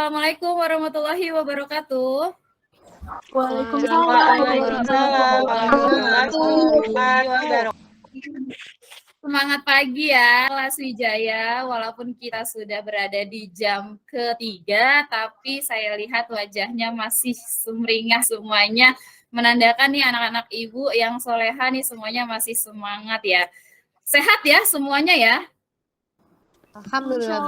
Assalamualaikum warahmatullahi wabarakatuh. Waalaikumsalam warahmatullahi wabarakatuh. Semangat pagi ya, kelas Wijaya. Walaupun kita sudah berada di jam ketiga, tapi saya lihat wajahnya masih sumringah semuanya. Menandakan nih anak-anak ibu yang soleha nih semuanya masih semangat ya. Sehat ya semuanya ya? Alhamdulillah,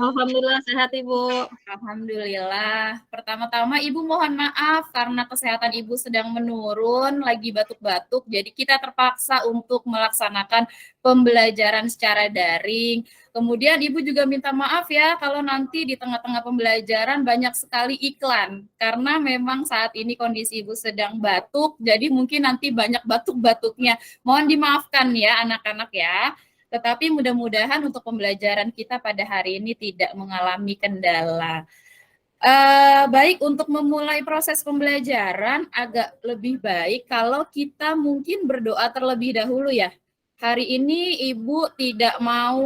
Alhamdulillah sehat Ibu. Alhamdulillah. Pertama-tama Ibu mohon maaf karena kesehatan Ibu sedang menurun, lagi batuk-batuk, jadi kita terpaksa untuk melaksanakan pembelajaran secara daring. Kemudian Ibu juga minta maaf ya kalau nanti di tengah-tengah pembelajaran banyak sekali iklan, karena memang saat ini kondisi Ibu sedang batuk, jadi mungkin nanti banyak batuk-batuknya. Mohon dimaafkan ya anak-anak ya. Tetapi mudah-mudahan untuk pembelajaran kita pada hari ini tidak mengalami kendala. Baik, untuk memulai proses pembelajaran agak lebih baik kalau kita mungkin berdoa terlebih dahulu ya. Hari ini Ibu tidak mau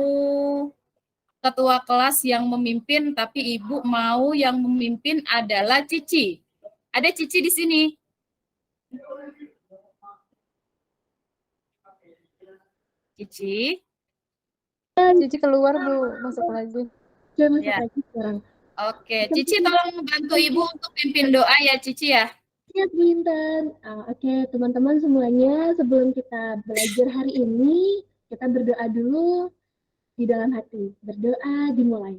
ketua kelas yang memimpin, tapi Ibu mau yang memimpin adalah Cici. Ada Cici di sini. Cici. Cici keluar Bu, masuk lagi. Ya. Oke, Cici tolong bantu Ibu untuk pimpin doa ya Cici ya. Siap Bu Intan. Oke, teman-teman semuanya, sebelum kita belajar hari ini, kita berdoa dulu di dalam hati. Berdoa dimulai.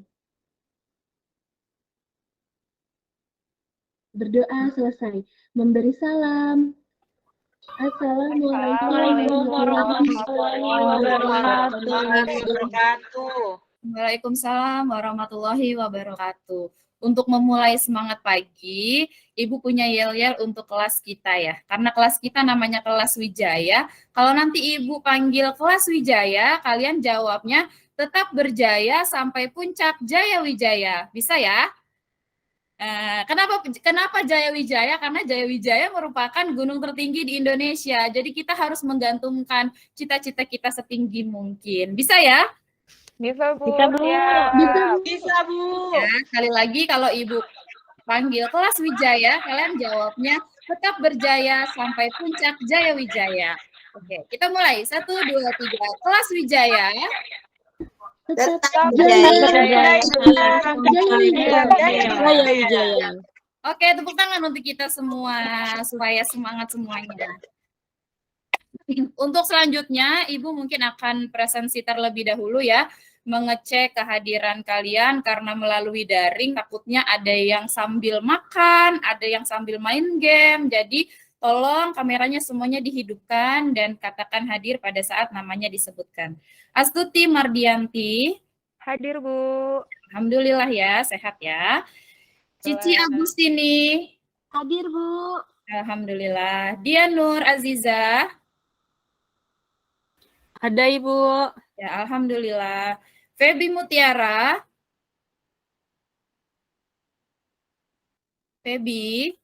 Berdoa selesai. Memberi salam. Assalamualaikum warahmatullahi wabarakatuh. Waalaikumsalam warahmatullahi wabarakatuh. Untuk memulai semangat pagi, Ibu punya yel-yel untuk kelas kita ya. Karena kelas kita namanya kelas Wijaya. Kalau nanti Ibu panggil kelas Wijaya, kalian jawabnya tetap berjaya sampai puncak Jaya Wijaya. Bisa ya? Kenapa Jaya Wijaya? Karena Jaya Wijaya merupakan gunung tertinggi di Indonesia. Jadi kita harus menggantungkan cita-cita kita setinggi mungkin. Bisa ya? Bisa Bu. Bisa Bu. Ya. Bisa Bu. Ya, sekali lagi kalau Ibu panggil kelas Wijaya, kalian jawabnya tetap berjaya sampai puncak Jaya Wijaya. Oke, kita mulai. 1, 2, 3. Kelas Wijaya. Tetap Wijaya. Oke, tepuk tangan untuk kita semua supaya semangat semuanya. Untuk selanjutnya, Ibu mungkin akan presensi terlebih dahulu ya, mengecek kehadiran kalian karena melalui daring takutnya ada yang sambil makan, ada yang sambil main game. Jadi tolong kameranya semuanya dihidupkan dan katakan hadir pada saat namanya disebutkan. Astuti Mardianti. Hadir Bu. Alhamdulillah ya, sehat ya. Cici Agustini. Hadir Bu. Alhamdulillah. Dia Nur Aziza. Ada Ibu. Ya, alhamdulillah. Feby Mutiara. Feby.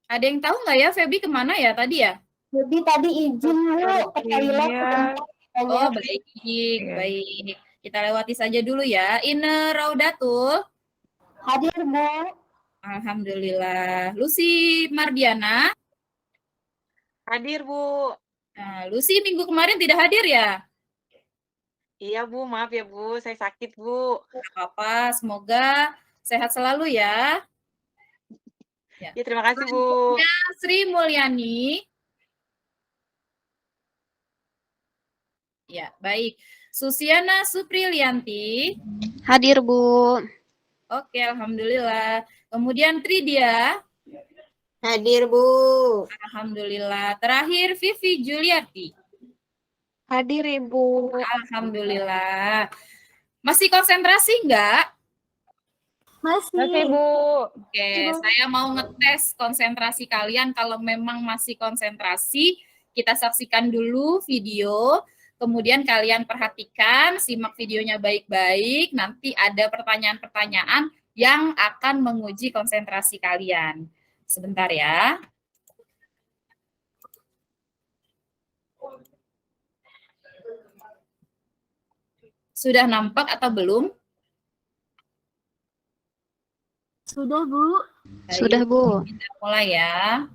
Ada yang tahu nggak ya Feby kemana ya tadi ya? Feby tadi izin Bu ke toilet. Oh, baik, baik. Kita lewati saja dulu ya. Ine Raudatul. Hadir Bu. Alhamdulillah. Lucy Mardiana. Hadir Bu. Nah, Lucy minggu kemarin tidak hadir ya? Iya Bu, maaf ya Bu, saya sakit Bu. Tidak apa-apa, semoga sehat selalu ya. Ya, terima kasih Bu. Sri Mulyani. Ya, baik. Susiana Suprilianti. Hadir Bu. Oke, alhamdulillah. Kemudian Tridia. Hadir Bu. Alhamdulillah. Terakhir Vivi Juliati. Hadir Ibu. Alhamdulillah. Masih konsentrasi enggak? Masih Bu. Oke, saya mau ngetes konsentrasi kalian. Kalau memang masih konsentrasi, kita saksikan dulu video. Kemudian kalian perhatikan, simak videonya baik-baik. Nanti ada pertanyaan-pertanyaan yang akan menguji konsentrasi kalian. Sebentar ya. Sudah nampak atau belum? Sudah, Bu. Sudah, Bu. Kita mulai ya.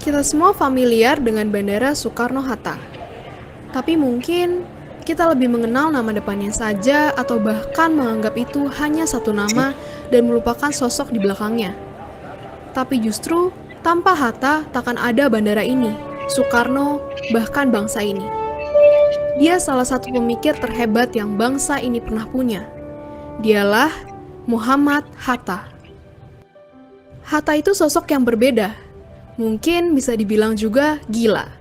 Kita semua familiar dengan Bandara Soekarno-Hatta. Tapi mungkin kita lebih mengenal nama depannya saja atau bahkan menganggap itu hanya satu nama dan melupakan sosok di belakangnya. Tapi justru tanpa Hatta takkan ada bandara ini, Soekarno, bahkan bangsa ini. Dia salah satu pemikir terhebat yang bangsa ini pernah punya. Dialah Muhammad Hatta. Hatta itu sosok yang berbeda. Mungkin bisa dibilang juga gila.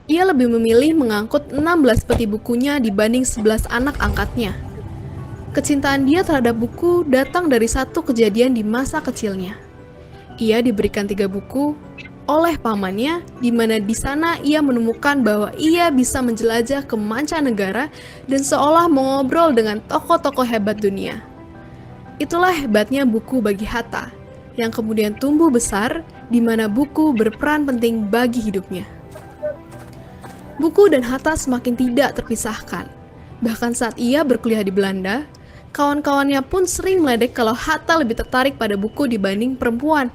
Ia lebih memilih mengangkut 16 peti bukunya dibanding 11 anak angkatnya. Kecintaan dia terhadap buku datang dari satu kejadian di masa kecilnya. Ia diberikan 3 buku oleh pamannya, di mana di sana ia menemukan bahwa ia bisa menjelajah ke mancanegara dan seolah mengobrol dengan tokoh-tokoh hebat dunia. Itulah hebatnya buku bagi Hatta, yang kemudian tumbuh besar, di mana buku berperan penting bagi hidupnya. Buku dan Hatta semakin tidak terpisahkan. Bahkan saat ia berkuliah di Belanda, kawan-kawannya pun sering meledek kalau Hatta lebih tertarik pada buku dibanding perempuan.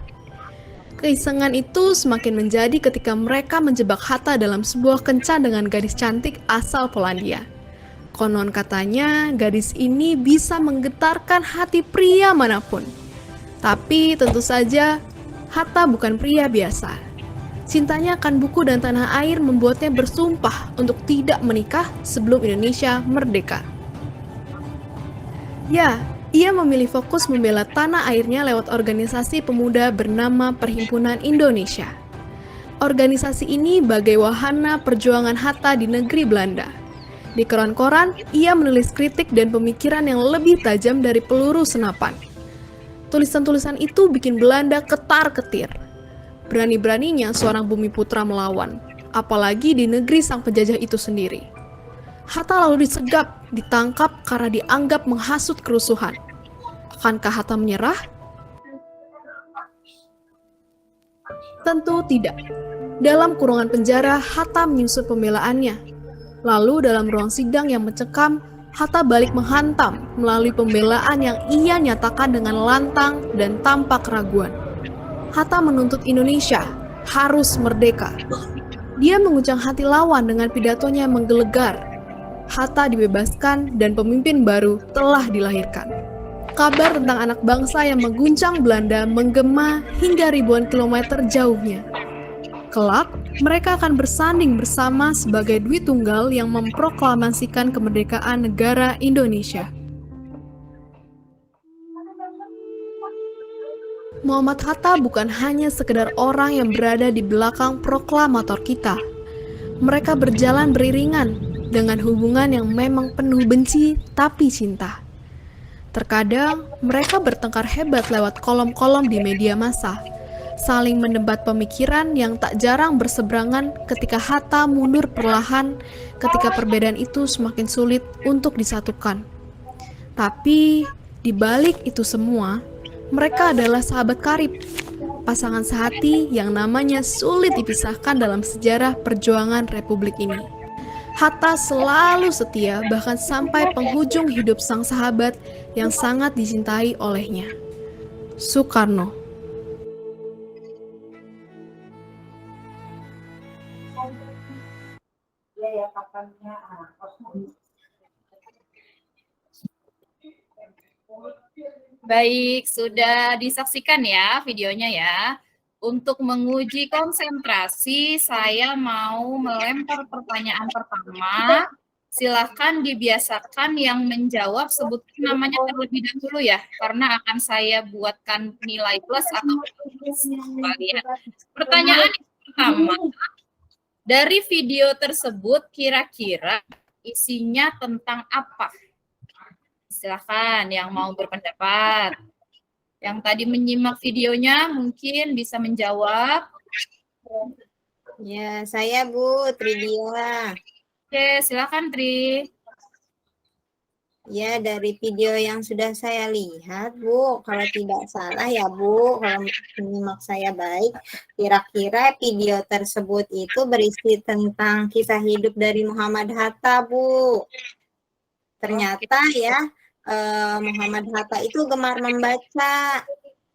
Keisengan itu semakin menjadi ketika mereka menjebak Hatta dalam sebuah kencan dengan gadis cantik asal Polandia. Konon katanya, gadis ini bisa menggetarkan hati pria manapun. Tapi tentu saja, Hatta bukan pria biasa. Cintanya akan buku dan tanah air membuatnya bersumpah untuk tidak menikah sebelum Indonesia merdeka. Ya, ia memilih fokus membela tanah airnya lewat organisasi pemuda bernama Perhimpunan Indonesia. Organisasi ini bagai wahana perjuangan Hatta di negeri Belanda. Di koran-koran, ia menulis kritik dan pemikiran yang lebih tajam dari peluru senapan. Tulisan-tulisan itu bikin Belanda ketar-ketir. Berani-beraninya seorang bumi putra melawan, apalagi di negeri sang penjajah itu sendiri. Hatta lalu disegap, ditangkap karena dianggap menghasut kerusuhan. Akankah Hatta menyerah? Tentu tidak. Dalam kurungan penjara, Hatta menyusut pembelaannya. Lalu dalam ruang sidang yang mencekam, Hatta balik menghantam melalui pembelaan yang ia nyatakan dengan lantang dan tanpa keraguan. Hatta menuntut Indonesia harus merdeka. Dia menguncang hati lawan dengan pidatonya yang menggelegar. Hatta dibebaskan dan pemimpin baru telah dilahirkan. Kabar tentang anak bangsa yang mengguncang Belanda menggema hingga ribuan kilometer jauhnya. Kelak, mereka akan bersanding bersama sebagai Dwi Tunggal yang memproklamasikan kemerdekaan negara Indonesia. Muhammad Hatta bukan hanya sekedar orang yang berada di belakang proklamator kita. Mereka berjalan beriringan dengan hubungan yang memang penuh benci tapi cinta. Terkadang, mereka bertengkar hebat lewat kolom-kolom di media massa, saling mendebat pemikiran yang tak jarang berseberangan ketika Hatta mundur perlahan ketika perbedaan itu semakin sulit untuk disatukan. Tapi, di balik itu semua, mereka adalah sahabat karib, pasangan sehati yang namanya sulit dipisahkan dalam sejarah perjuangan Republik ini. Hatta selalu setia bahkan sampai penghujung hidup sang sahabat yang sangat dicintai olehnya, Soekarno. Baik, sudah disaksikan ya videonya ya. Untuk menguji konsentrasi, saya mau melempar pertanyaan pertama. Silahkan dibiasakan yang menjawab sebutkan namanya terlebih dahulu ya, karena akan saya buatkan nilai plus atau minus kalian. Pertanyaan yang pertama, dari video tersebut kira-kira isinya tentang apa? Silahkan yang mau berpendapat. Yang tadi menyimak videonya mungkin bisa menjawab. Ya, saya Bu, Tridia. Oke, silakan Tri. Ya, dari video yang sudah saya lihat, Bu, kalau tidak salah ya, Bu, kalau menyimak saya baik, kira-kira video tersebut itu berisi tentang kisah hidup dari Muhammad Hatta, Bu. Ternyata ya, Muhammad Hatta itu gemar membaca,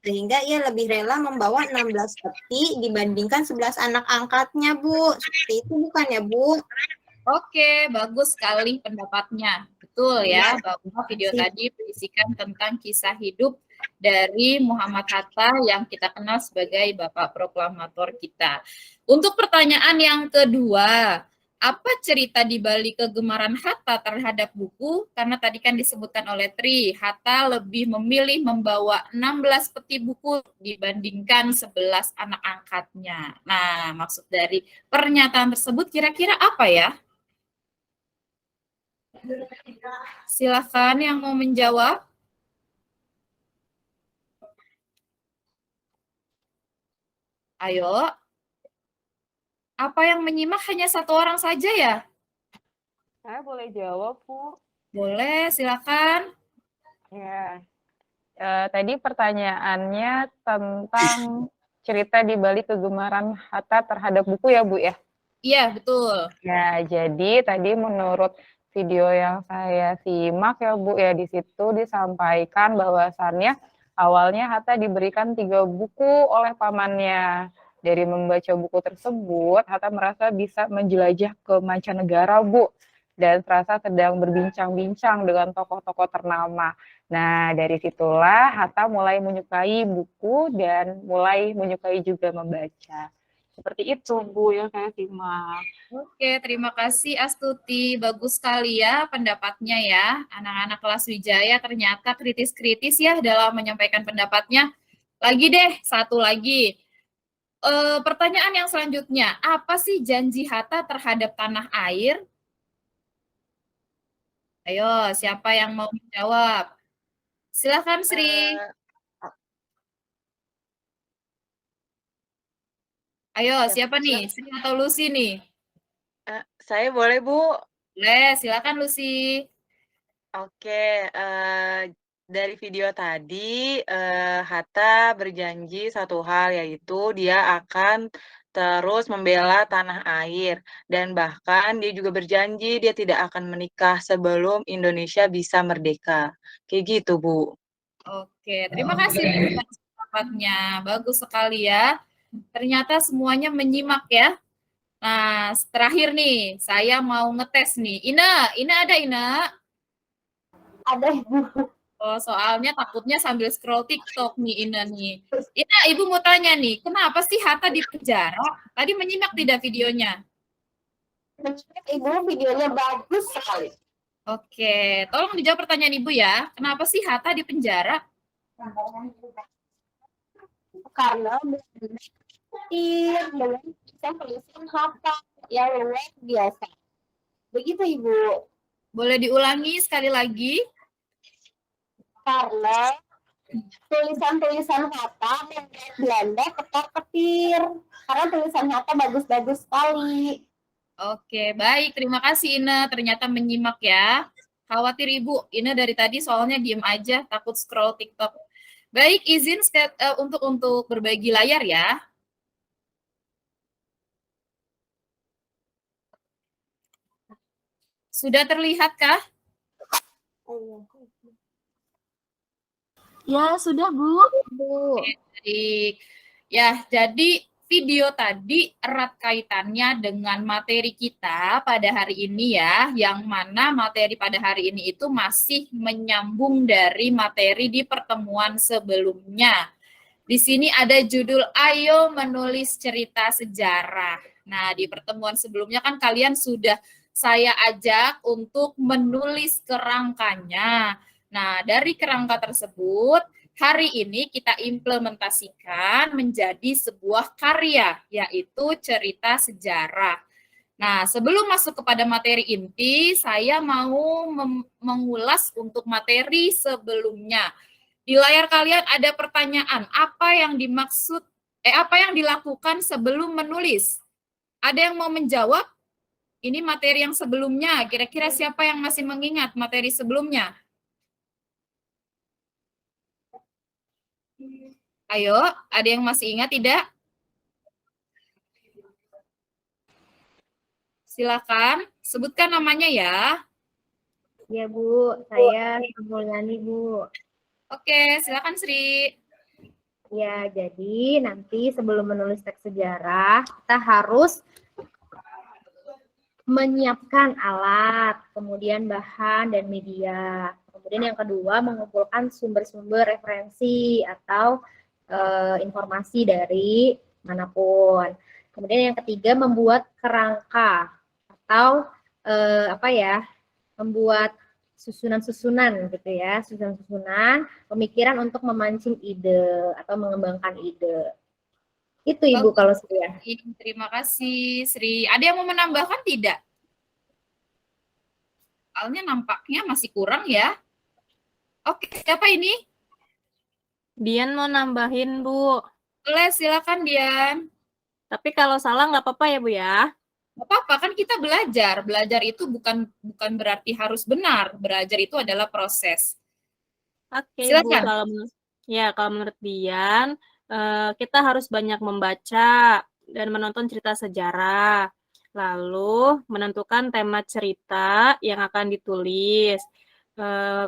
sehingga ia lebih rela membawa 16 peti dibandingkan 11 anak angkatnya, Bu. Seperti itu bukan ya, Bu? Oke, bagus sekali pendapatnya. Betul ya, bahwa video Sip. tadi berisikan tentang kisah hidup dari Muhammad Hatta yang kita kenal sebagai Bapak Proklamator kita. Untuk pertanyaan yang kedua, apa cerita di balik kegemaran Hatta terhadap buku? Karena tadi kan disebutkan oleh Tri, Hatta lebih memilih membawa 16 peti buku dibandingkan 11 anak angkatnya. Nah, maksud dari pernyataan tersebut kira-kira apa ya? Silakan yang mau menjawab. Ayo. Apa yang menyimak hanya satu orang saja ya? Saya boleh jawab, Bu. Boleh, silakan. Ya. Tadi pertanyaannya tentang cerita di balik kegemaran Hatta terhadap buku ya, Bu ya? Iya, betul. Ya, jadi tadi menurut video yang saya simak ya Bu ya, di situ disampaikan bahwasannya awalnya Hatta diberikan 3 buku oleh pamannya. Dari membaca buku tersebut, Hatta merasa bisa menjelajah ke mancanegara Bu, dan serasa sedang berbincang-bincang dengan tokoh-tokoh ternama. Nah, dari situlah Hatta mulai menyukai buku dan mulai menyukai juga membaca. Seperti itu, Bu, yang saya simak. Oke, terima kasih Astuti. Bagus sekali ya pendapatnya ya. Anak-anak kelas Wijaya ternyata kritis-kritis ya dalam menyampaikan pendapatnya. Lagi deh, satu lagi. Pertanyaan yang selanjutnya, apa sih janji Hatta terhadap tanah air? Ayo, siapa yang mau menjawab? Silakan Sri. Ayo, siapa nih? Sri atau Lucy nih? Saya boleh, Bu? Boleh, silakan Lucy. Oke, dari video tadi, Hatta berjanji satu hal, yaitu dia akan terus membela tanah air, dan bahkan dia juga berjanji dia tidak akan menikah sebelum Indonesia bisa merdeka. Kayak gitu, Bu. Oke, terima kasih atas pendapatnya. Bagus sekali ya. Ternyata semuanya menyimak ya. Nah, terakhir nih, saya mau ngetes nih. Ina ada Ina? Ada, Bu. Oh, soalnya takutnya sambil scroll TikTok nih Ina nih. Ina, Ibu mau tanya nih, kenapa sih Hatta di penjara? Tadi menyimak tidak videonya? Ibu, videonya bagus sekali. Oke, tolong dijawab pertanyaan Ibu ya. Kenapa sih Hatta di penjara? Karena dengan tulisan Hatta yang luar biasa. Begitu, Ibu. Boleh diulangi sekali lagi? Karena tulisan-tulisan Hatta membuat Belanda ketar-ketir. Karena tulisan Hatta bagus-bagus sekali. Oke, baik. Terima kasih Ina. Ternyata menyimak ya. Khawatir Ibu, Ina dari tadi soalnya diem aja, takut scroll TikTok. Baik, izin untuk berbagi layar ya. Sudah terlihatkah? Ya, sudah, Bu. Baik. Ya, jadi video tadi erat kaitannya dengan materi kita pada hari ini ya, yang mana materi pada hari ini itu masih menyambung dari materi di pertemuan sebelumnya. Di sini ada judul Ayo Menulis Cerita Sejarah. Nah, di pertemuan sebelumnya kan kalian sudah saya ajak untuk menulis kerangkanya. Nah, dari kerangka tersebut, hari ini kita implementasikan menjadi sebuah karya, yaitu cerita sejarah. Nah, sebelum masuk kepada materi inti, saya mau mengulas untuk materi sebelumnya. Di layar kalian ada pertanyaan, apa yang dilakukan sebelum menulis? Ada yang mau menjawab? Ini materi yang sebelumnya. Kira-kira siapa yang masih mengingat materi sebelumnya? Ayo, ada yang masih ingat tidak? Silakan, sebutkan namanya ya. Ya Bu, saya Sri Mulyani Bu. Oke, silakan Sri. Ya, jadi nanti sebelum menulis teks sejarah, kita harus menyiapkan alat, kemudian bahan dan media. Kemudian yang kedua, mengumpulkan sumber-sumber referensi atau informasi dari manapun. Kemudian yang ketiga, membuat kerangka atau membuat susunan-susunan gitu ya, susunan-susunan pemikiran untuk memancing ide atau mengembangkan ide. Itu Ibu kalau saya. Terima kasih Sri. Ada yang mau menambahkan tidak? Soalnya nampaknya masih kurang ya. Oke, siapa ini? Dian mau nambahin, Bu. Boleh, silakan Dian. Tapi kalau salah nggak apa-apa ya, Bu ya? Nggak apa-apa, kan kita belajar. Belajar itu bukan berarti harus benar. Belajar itu adalah proses. Oke, Bu. Silakan. Kalau menurut Dian, kita harus banyak membaca dan menonton cerita sejarah. Lalu menentukan tema cerita yang akan ditulis.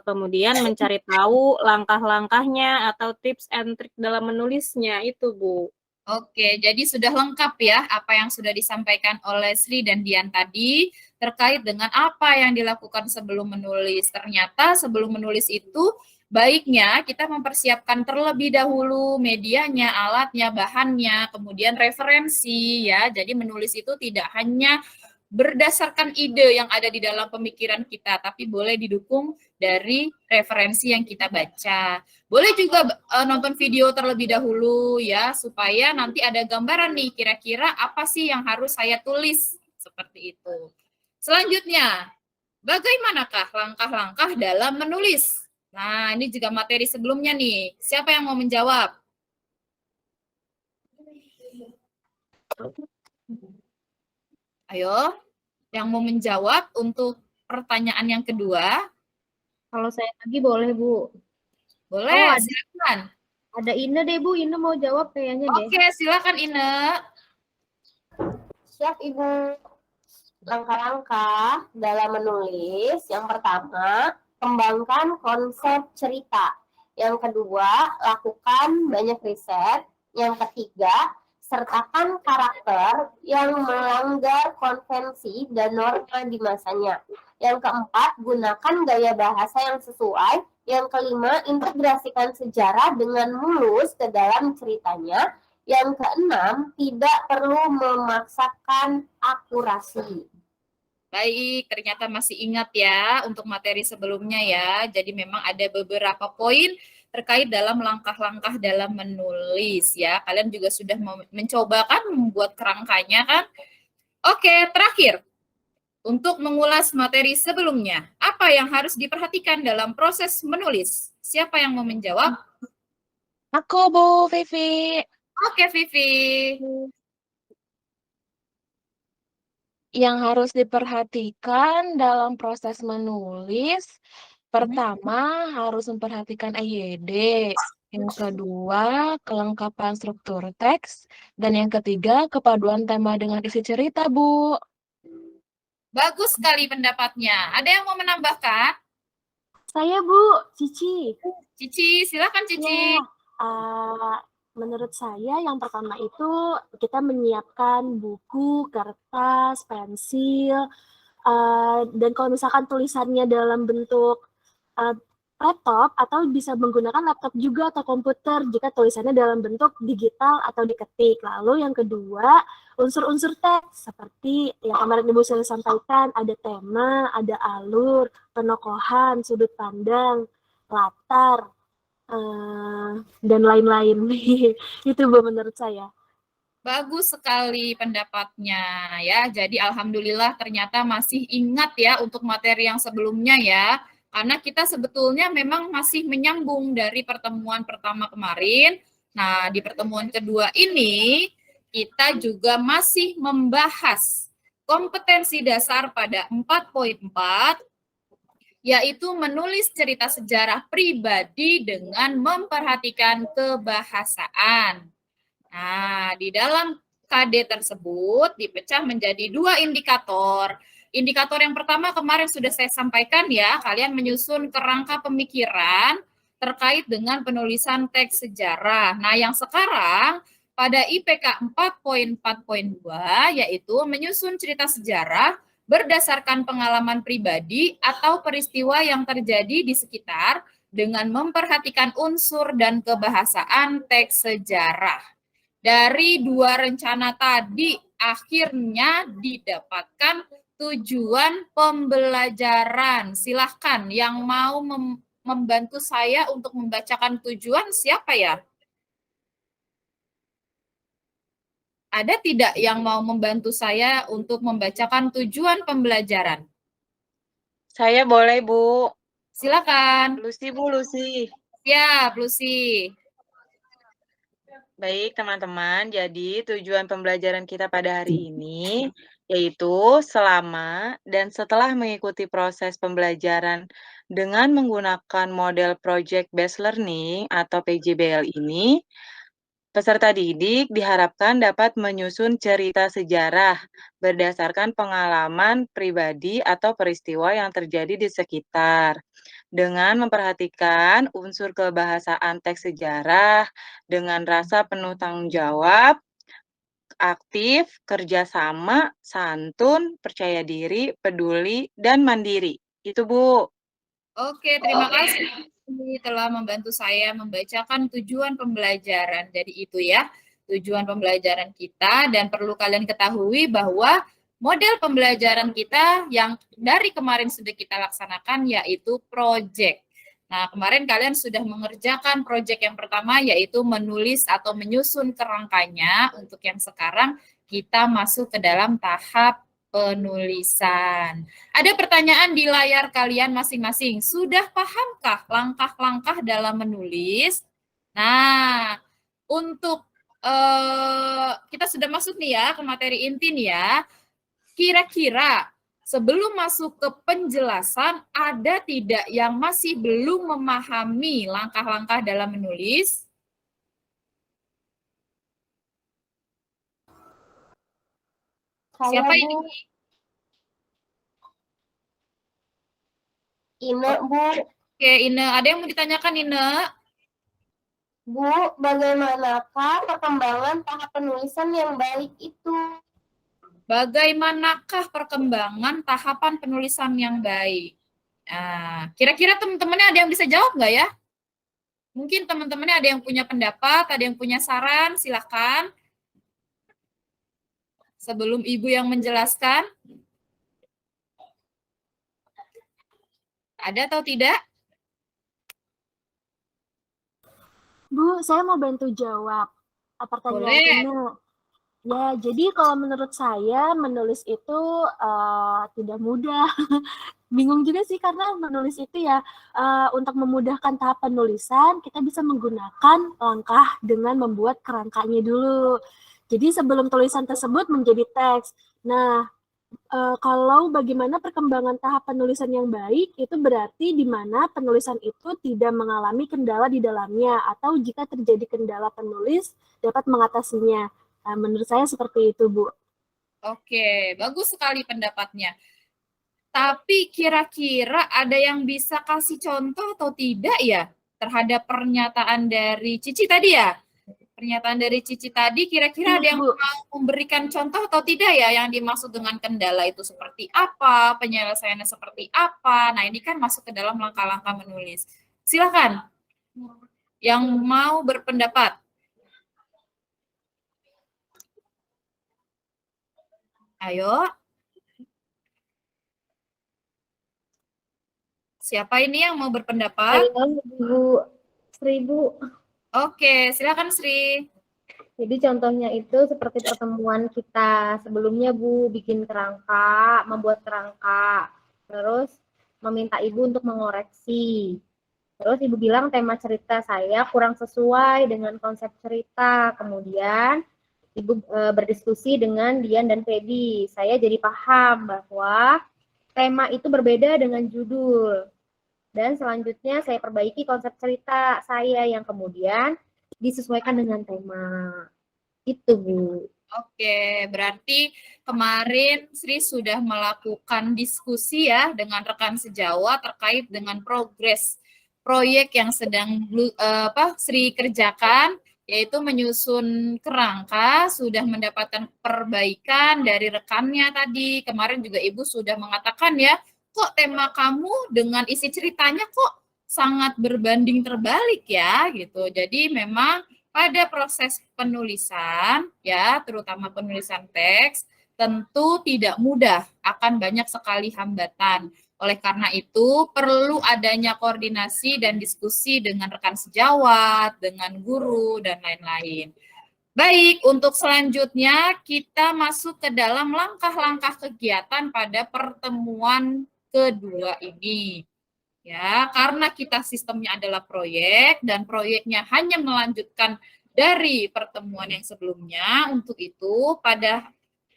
Kemudian mencari tahu langkah-langkahnya atau tips and trick dalam menulisnya. Itu, Bu. Oke, jadi sudah lengkap ya apa yang sudah disampaikan oleh Sri dan Dian tadi terkait dengan apa yang dilakukan sebelum menulis. Ternyata sebelum menulis itu baiknya kita mempersiapkan terlebih dahulu medianya, alatnya, bahannya, kemudian referensi ya. Jadi menulis itu tidak hanya berdasarkan ide yang ada di dalam pemikiran kita, tapi boleh didukung dari referensi yang kita baca. Boleh juga nonton video terlebih dahulu ya, supaya nanti ada gambaran nih kira-kira apa sih yang harus saya tulis, seperti itu. Selanjutnya, bagaimanakah langkah-langkah dalam menulis? Nah, ini juga materi sebelumnya nih. Siapa yang mau menjawab? Ayo, yang mau menjawab untuk pertanyaan yang kedua. Kalau saya lagi boleh, Bu. Boleh, silakan. Ada Ine deh, Bu. Ine mau jawab kayaknya deh. Oke, silakan Ine. Siap, Ibu. Langkah-langkah dalam menulis. Yang pertama, kembangkan konsep cerita. Yang kedua, lakukan banyak riset. Yang ketiga, sertakan karakter yang melanggar konvensi dan norma di masanya. Yang keempat, gunakan gaya bahasa yang sesuai. Yang kelima, integrasikan sejarah dengan mulus ke dalam ceritanya. Yang keenam, tidak perlu memaksakan akurasi. Baik, ternyata masih ingat ya untuk materi sebelumnya ya. Jadi memang ada beberapa poin terkait dalam langkah-langkah dalam menulis ya. Kalian juga sudah mencoba kan membuat kerangkanya kan? Oke, terakhir. Untuk mengulas materi sebelumnya, apa yang harus diperhatikan dalam proses menulis? Siapa yang mau menjawab? Aku, Bu Vivi. Oke, Vivi. Yang harus diperhatikan dalam proses menulis, pertama harus memperhatikan EYD, yang kedua kelengkapan struktur teks, dan yang ketiga kepaduan tema dengan isi cerita, Bu. Bagus sekali pendapatnya. Ada yang mau menambahkan? Saya, Bu, Cici. Cici, silakan Cici. Menurut saya yang pertama itu kita menyiapkan buku, kertas, pensil, dan kalau misalkan tulisannya dalam bentuk laptop atau bisa menggunakan laptop juga atau komputer jika tulisannya dalam bentuk digital atau diketik. Lalu yang kedua, unsur-unsur teks seperti yang kemarin Ibu sudah sampaikan, ada tema, ada alur, penokohan, sudut pandang, latar, dan lain-lain. Itu Bu menurut saya. Bagus sekali pendapatnya ya. Jadi alhamdulillah ternyata masih ingat ya untuk materi yang sebelumnya ya. Karena kita sebetulnya memang masih menyambung dari pertemuan pertama kemarin. Nah, di pertemuan kedua ini kita juga masih membahas kompetensi dasar pada 4.4, yaitu menulis cerita sejarah pribadi dengan memperhatikan kebahasaan. Nah, di dalam KD tersebut dipecah menjadi 2 indikator. Indikator yang pertama kemarin sudah saya sampaikan ya, kalian menyusun kerangka pemikiran terkait dengan penulisan teks sejarah. Nah, yang sekarang pada IPK 4.4.2 yaitu menyusun cerita sejarah berdasarkan pengalaman pribadi atau peristiwa yang terjadi di sekitar dengan memperhatikan unsur dan kebahasaan teks sejarah. Dari 2 rencana tadi akhirnya didapatkan tujuan pembelajaran. Silahkan yang mau membantu saya untuk membacakan tujuan, siapa ya? Ada tidak yang mau membantu saya untuk membacakan tujuan pembelajaran? Saya boleh, Bu. Silakan. Lucy, Bu, Lucy. Siap, Lucy. Baik, teman-teman. Jadi, tujuan pembelajaran kita pada hari ini yaitu selama dan setelah mengikuti proses pembelajaran dengan menggunakan model Project Based Learning atau PJBL ini, peserta didik diharapkan dapat menyusun cerita sejarah berdasarkan pengalaman pribadi atau peristiwa yang terjadi di sekitar, dengan memperhatikan unsur kebahasaan teks sejarah dengan rasa penuh tanggung jawab, aktif, kerjasama, santun, percaya diri, peduli, dan mandiri. Itu, Bu. Oke, terima kasih telah membantu saya membacakan tujuan pembelajaran. Jadi itu ya, tujuan pembelajaran kita, dan perlu kalian ketahui bahwa model pembelajaran kita yang dari kemarin sudah kita laksanakan yaitu project. Nah, kemarin kalian sudah mengerjakan project yang pertama yaitu menulis atau menyusun kerangkanya. Untuk yang sekarang kita masuk ke dalam tahap penulisan. Ada pertanyaan di layar kalian masing-masing. Sudah pahamkah langkah-langkah dalam menulis? Nah, untuk kita sudah masuk nih ya ke materi inti nih ya. Kira-kira sebelum masuk ke penjelasan, ada tidak yang masih belum memahami langkah-langkah dalam menulis? Siapa ini? Ine, Bu. Oke, Ine. Ada yang mau ditanyakan, Ine? Bu, bagaimanakah perkembangan tahap penulisan yang baik itu? Bagaimanakah perkembangan tahapan penulisan yang baik? Nah, kira-kira teman-temannya ada yang bisa jawab nggak ya? Mungkin teman-temannya ada yang punya pendapat, ada yang punya saran, silakan. Sebelum Ibu yang menjelaskan. Ada atau tidak? Bu, saya mau bantu jawab pertanyaan Boleh. ini. Ya, jadi kalau menurut saya menulis itu tidak mudah. Bingung juga sih karena menulis itu ya untuk memudahkan tahap penulisan kita bisa menggunakan langkah dengan membuat kerangkanya dulu. Jadi sebelum tulisan tersebut menjadi teks. Nah, kalau bagaimana perkembangan tahap penulisan yang baik itu berarti di mana penulisan itu tidak mengalami kendala di dalamnya atau jika terjadi kendala penulis dapat mengatasinya. Nah, menurut saya seperti itu, Bu. Oke, bagus sekali pendapatnya. Tapi kira-kira ada yang bisa kasih contoh atau tidak ya terhadap pernyataan dari Cici tadi ya? Pernyataan dari Cici tadi kira-kira ada yang mau memberikan contoh atau tidak ya yang dimaksud dengan kendala itu seperti apa, penyelesaiannya seperti apa. Nah, ini kan masuk ke dalam langkah-langkah menulis. Silakan yang mau berpendapat. Ayo. Siapa ini yang mau berpendapat? Bu Sri, Bu. Oke, silakan Sri. Jadi contohnya itu seperti pertemuan kita sebelumnya, Bu, bikin kerangka, membuat kerangka, terus meminta Ibu untuk mengoreksi. Terus Ibu bilang tema cerita saya kurang sesuai dengan konsep cerita. Kemudian Ibu berdiskusi dengan Dian dan Feby. Saya jadi paham bahwa tema itu berbeda dengan judul. Dan selanjutnya saya perbaiki konsep cerita saya yang kemudian disesuaikan dengan tema. Itu, Bu. Oke, berarti kemarin Sri sudah melakukan diskusi ya dengan rekan sejawat terkait dengan progres proyek yang sedang Sri kerjakan, yaitu menyusun kerangka, sudah mendapatkan perbaikan dari rekannya tadi. Kemarin juga Ibu sudah mengatakan ya, kok tema kamu dengan isi ceritanya kok sangat berbanding terbalik ya, gitu. Jadi memang pada proses penulisan, ya, terutama penulisan teks, tentu tidak mudah, akan banyak sekali hambatan. Oleh karena itu, perlu adanya koordinasi dan diskusi dengan rekan sejawat, dengan guru, dan lain-lain. Baik, untuk selanjutnya kita masuk ke dalam langkah-langkah kegiatan pada pertemuan kedua ini. Ya, karena kita sistemnya adalah proyek dan proyeknya hanya melanjutkan dari pertemuan yang sebelumnya, untuk itu pada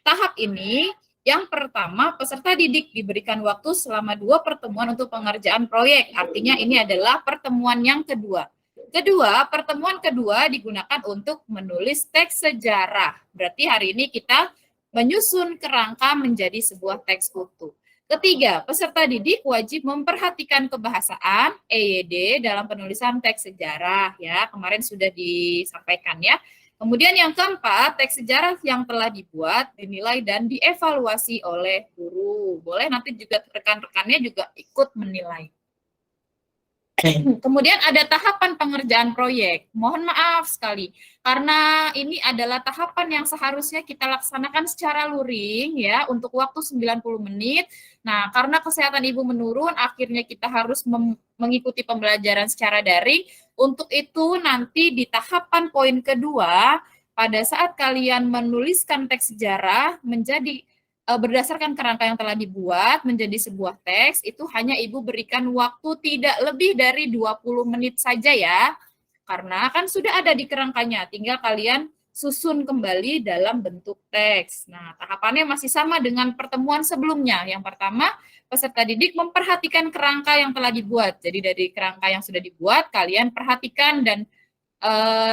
tahap ini yang pertama peserta didik diberikan waktu selama 2 pertemuan untuk pengerjaan proyek. Artinya ini adalah pertemuan yang kedua. Pertemuan kedua digunakan untuk menulis teks sejarah. Berarti hari ini kita menyusun kerangka menjadi sebuah teks utuh. Ketiga, peserta didik wajib memperhatikan kebahasaan EYD dalam penulisan teks sejarah, ya. Kemarin sudah disampaikan ya. Kemudian yang keempat, teks sejarah yang telah dibuat dinilai dan dievaluasi oleh guru. Boleh nanti juga rekan-rekannya juga ikut menilai. Kemudian ada tahapan pengerjaan proyek. Mohon maaf sekali, karena ini adalah tahapan yang seharusnya kita laksanakan secara luring ya, untuk waktu 90 menit. Nah, karena kesehatan Ibu menurun, akhirnya kita harus mengikuti pembelajaran secara daring. Untuk itu nanti di tahapan poin kedua, pada saat kalian menuliskan teks sejarah menjadi berdasarkan kerangka yang telah dibuat menjadi sebuah teks, itu hanya Ibu berikan waktu tidak lebih dari 20 menit saja ya. Karena kan sudah ada di kerangkanya, tinggal kalian susun kembali dalam bentuk teks. Nah, tahapannya masih sama dengan pertemuan sebelumnya. Yang pertama, peserta didik memperhatikan kerangka yang telah dibuat. Jadi dari kerangka yang sudah dibuat, kalian perhatikan dan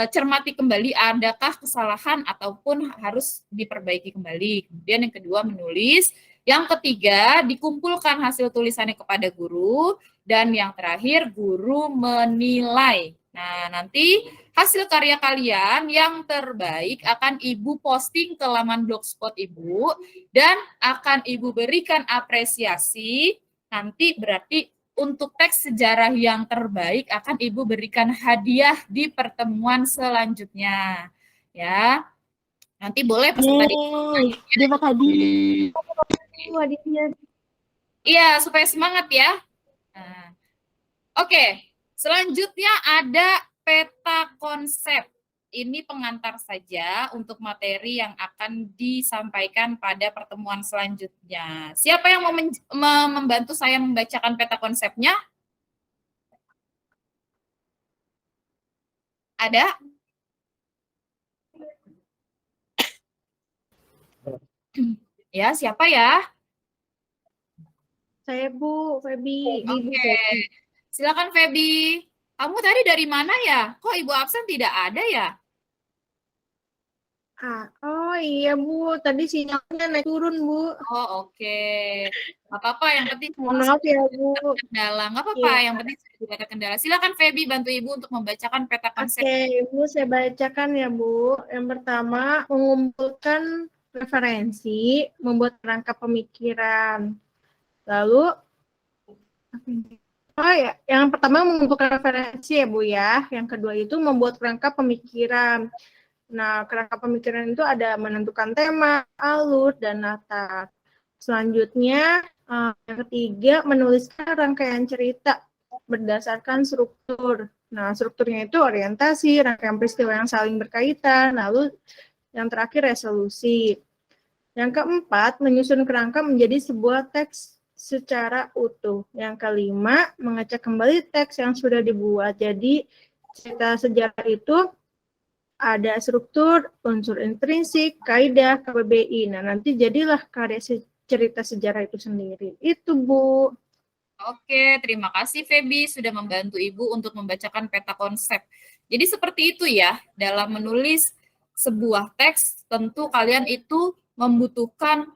cermati kembali adakah kesalahan ataupun harus diperbaiki kembali. Kemudian yang kedua menulis, yang ketiga dikumpulkan hasil tulisannya kepada guru, dan yang terakhir guru menilai. Nah, nanti hasil karya kalian yang terbaik akan Ibu posting ke laman blogspot Ibu dan akan Ibu berikan apresiasi. Nanti berarti untuk teks sejarah yang terbaik akan Ibu berikan hadiah di pertemuan selanjutnya. Ya. Nanti boleh peserta dapat hadiah. Iya, supaya semangat ya. Nah. Oke, selanjutnya ada peta konsep. Ini pengantar saja untuk materi yang akan disampaikan pada pertemuan selanjutnya. Siapa yang mau membantu saya membacakan peta konsepnya? Ada? Ya, siapa ya? Saya, Bu, Feby. Oke, silakan Feby. Kamu tadi dari mana ya? Kok Ibu absen tidak ada ya? Oh iya Bu, tadi sinyalnya naik turun Bu. Oh oke, nggak apa-apa. Yang penting maaf ya Bu. Kendala, nggak apa-apa. Yang penting tidak ada kendala. Silakan Feby bantu Ibu untuk membacakan peta konsep. Oke, Ibu saya bacakan ya Bu. Yang pertama mengumpulkan referensi, membuat kerangka pemikiran. Lalu yang pertama mengumpulkan referensi ya Bu ya. Yang kedua itu membuat kerangka pemikiran. Nah, kerangka pemikiran itu ada menentukan tema, alur, dan latar. Selanjutnya, yang ketiga, menuliskan rangkaian cerita berdasarkan struktur. Nah, strukturnya itu orientasi, rangkaian peristiwa yang saling berkaitan, lalu yang terakhir resolusi. Yang keempat, menyusun kerangka menjadi sebuah teks secara utuh. Yang kelima, mengecek kembali teks yang sudah dibuat. Jadi, cerita sejarah itu ada struktur, unsur intrinsik, kaidah, KBBI. Nah, nanti jadilah karya cerita sejarah itu sendiri. Itu, Bu. Oke, terima kasih Feby sudah membantu Ibu untuk membacakan peta konsep. Jadi seperti itu ya, dalam menulis sebuah teks tentu kalian itu membutuhkan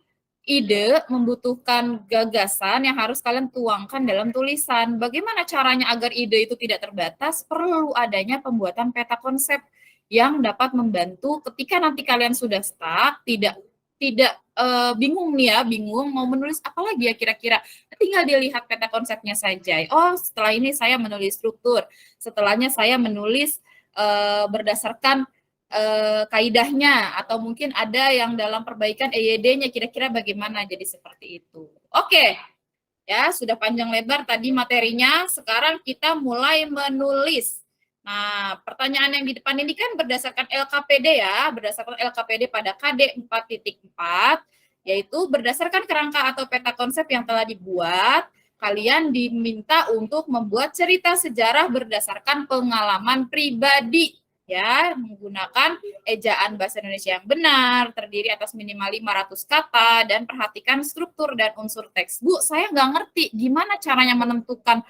ide, membutuhkan gagasan yang harus kalian tuangkan dalam tulisan. Bagaimana caranya agar ide itu tidak terbatas? Perlu adanya pembuatan peta konsep yang dapat membantu ketika nanti kalian sudah stuck, tidak bingung nih ya, bingung mau menulis apa lagi ya kira-kira. Tinggal dilihat peta konsepnya saja. Oh, setelah ini saya menulis struktur. Setelahnya saya menulis berdasarkan kaidahnya, atau mungkin ada yang dalam perbaikan EYD-nya kira-kira bagaimana, jadi seperti itu. Oke, ya sudah panjang lebar tadi materinya, sekarang kita mulai menulis. Nah, pertanyaan yang di depan ini kan berdasarkan LKPD ya, berdasarkan LKPD pada KD 4.4, yaitu berdasarkan kerangka atau peta konsep yang telah dibuat, kalian diminta untuk membuat cerita sejarah berdasarkan pengalaman pribadi, ya, menggunakan ejaan bahasa Indonesia yang benar, terdiri atas minimal 500 kata, dan perhatikan struktur dan unsur teks. Bu, saya nggak ngerti gimana caranya menentukan